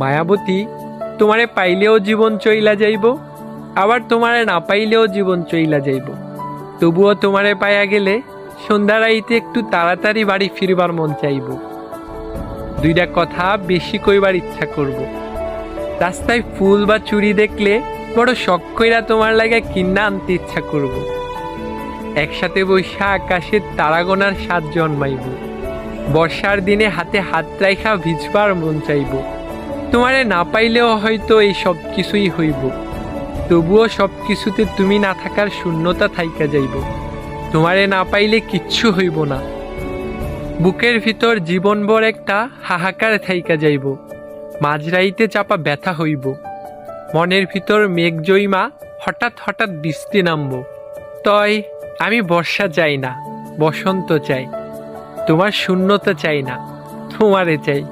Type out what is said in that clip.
মায়াবতী, তোমারে পাইলেও জীবন চইলা যাইব, আবার তোমারে না পাইলেও জীবন চইলা যাইব। তবুও তোমারে পাইয়া গেলে সন্ধ্যার আইতে একটু তাড়াতাড়ি বাড়ি ফিরবার মন চাইব। দুইটা কথা বেশি কইবার ইচ্ছা করব। রাস্তায় ফুল বা চুড়ি দেখলে বড় শখ কইরা তোমার লাগা কিন্না আনতে ইচ্ছা করব। একসাথে বৈশা আকাশের তারাগোনার স্বাদ জন্মাইব। বর্ষার দিনে হাতে হাত রাইখা ভিজবার মন চাইব। তোমারে না পাইলেও হয়তো এই সব কিছুই হইব, তবুও সব কিছুতে তুমি না থাকার শূন্যতা থাইকা যাইব। তোমারে না পাইলে কিচ্ছু হইব না, বুকের ভিতর জীবনভর একটা হাহাকার থাইকা যাইব। মাঝরাইতে চাপা ব্যথা হইব, মনের ভিতর মেঘ জইমা হঠাৎ হঠাৎ বৃষ্টি নামব। তয় আমি বর্ষা চাই না, বসন্ত চাই। তোমার শূন্যতা চাই না, তোমারে চাই।